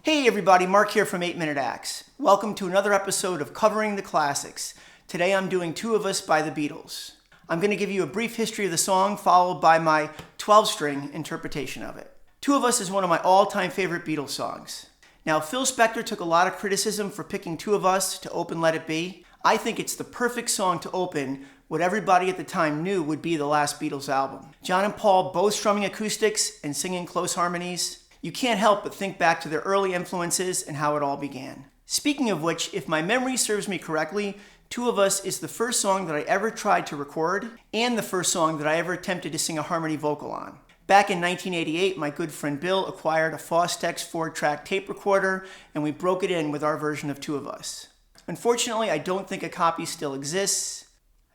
Hey everybody, Mark here from 8 Minute Acts. Welcome to another episode of Covering the Classics. Today I'm doing Two of Us by the Beatles. I'm going to give you a brief history of the song followed by my 12-string interpretation of it. Two of Us is one of my all-time favorite Beatles songs. Now, Phil Spector took a lot of criticism for picking Two of Us to open Let It Be. I think it's the perfect song to open what everybody at the time knew would be the last Beatles album. John and Paul both strumming acoustics and singing close harmonies. You can't help but think back to their early influences and how it all began. Speaking of which, if my memory serves me correctly, Two of Us is the first song that I ever tried to record and the first song that I ever attempted to sing a harmony vocal on. Back in 1988, my good friend Bill acquired a Fostex 4-track tape recorder and we broke it in with our version of Two of Us. Unfortunately, I don't think a copy still exists.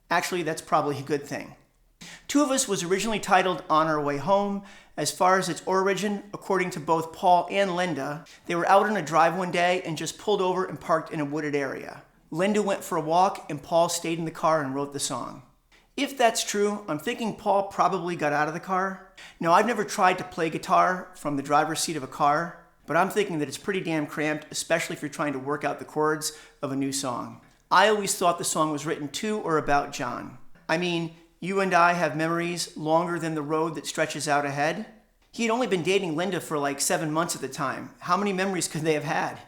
Actually, that's probably a good thing. Two of Us was originally titled On Our Way Home. As far as its origin, according to both Paul and Linda, they were out on a drive one day and just pulled over and parked in a wooded area. Linda went for a walk and Paul stayed in the car and wrote the song. If that's true, I'm thinking Paul probably got out of the car. Now, I've never tried to play guitar from the driver's seat of a car, but I'm thinking that it's pretty damn cramped, especially if you're trying to work out the chords of a new song. I always thought the song was written to or about John. I mean, you and I have memories longer than the road that stretches out ahead. He had only been dating Linda for like 7 months at the time. How many memories could they have had?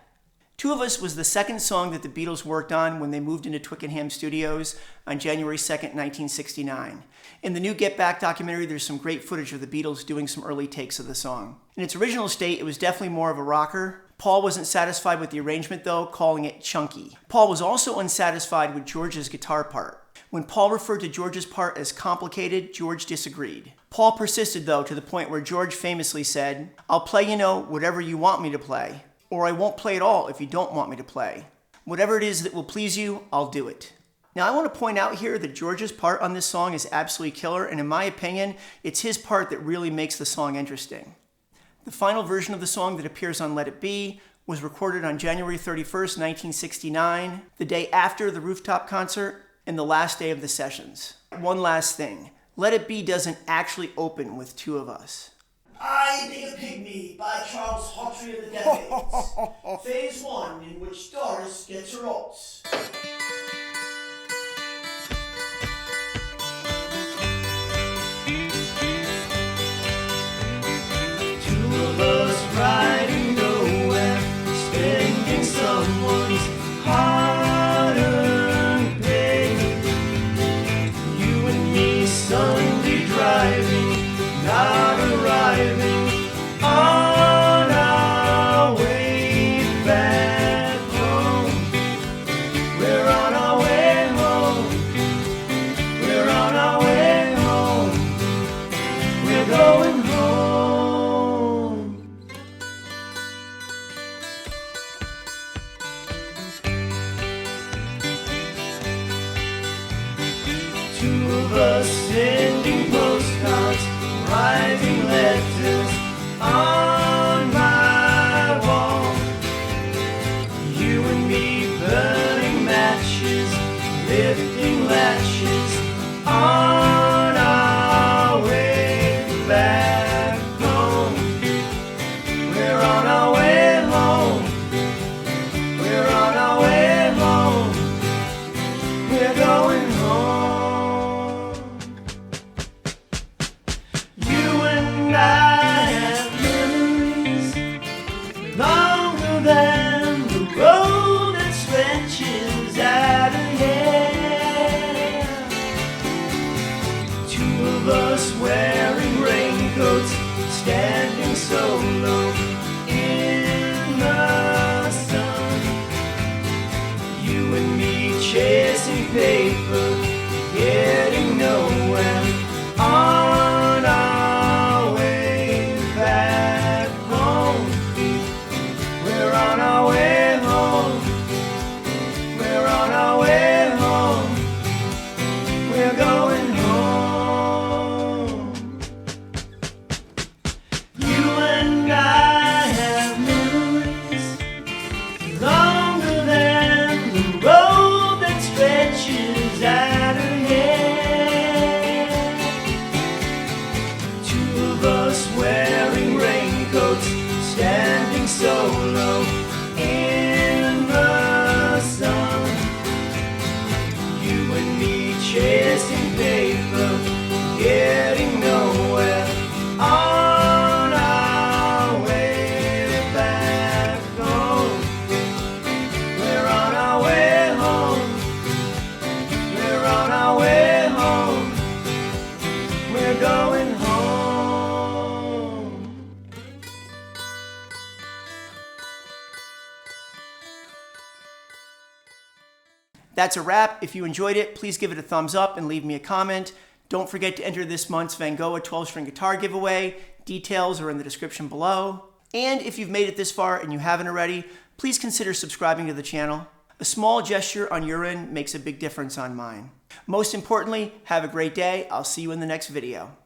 Two of Us was the second song that the Beatles worked on when they moved into Twickenham Studios on January 2nd, 1969. In the new Get Back documentary, there's some great footage of the Beatles doing some early takes of the song. In its original state, it was definitely more of a rocker. Paul wasn't satisfied with the arrangement though, calling it chunky. Paul was also unsatisfied with George's guitar part. When Paul referred to George's part as complicated, George disagreed. Paul persisted though to the point where George famously said, "I'll play, whatever you want me to play. Or I won't play at all if you don't want me to play. Whatever it is that will please you, I'll do it." Now I want to point out here that George's part on this song is absolutely killer, and in my opinion, it's his part that really makes the song interesting. The final version of the song that appears on Let It Be was recorded on January 31st, 1969, the day after the rooftop concert and the last day of the sessions. One last thing, Let It Be doesn't actually open with Two of Us. I Dig a Pygmy by Charles Hawtrey of the Decades. Phase 1 in which Doris gets her oats. Two of us riding nowhere, spending someone's hard-earned pay. You and me Sunday driving, not arriving on our way back home. We're on our way home. We're on our way home. We're going home. Two of us sending postcards, writing letters on my wall. You and me burning matches, lifting latches on our way back home. We're on our way home. We're on our way home. We're going home. I have memories longer than the road that stretches out ahead. Two of us wearing raincoats, standing solo in the sun. You and me chasing paper, getting nowhere on our way back home. We're on our way home. We're on our way home. We're going home. You and go in the sun. You and me chasing paper, getting nowhere on our way back home. We're on our way home. We're on our way home. We're going home. That's a wrap. If you enjoyed it, please give it a thumbs up and leave me a comment. Don't forget to enter this month's Van Gogh 12-string guitar giveaway. Details are in the description below. And if you've made it this far and you haven't already, please consider subscribing to the channel. A small gesture on your end makes a big difference on mine. Most importantly, have a great day. I'll see you in the next video.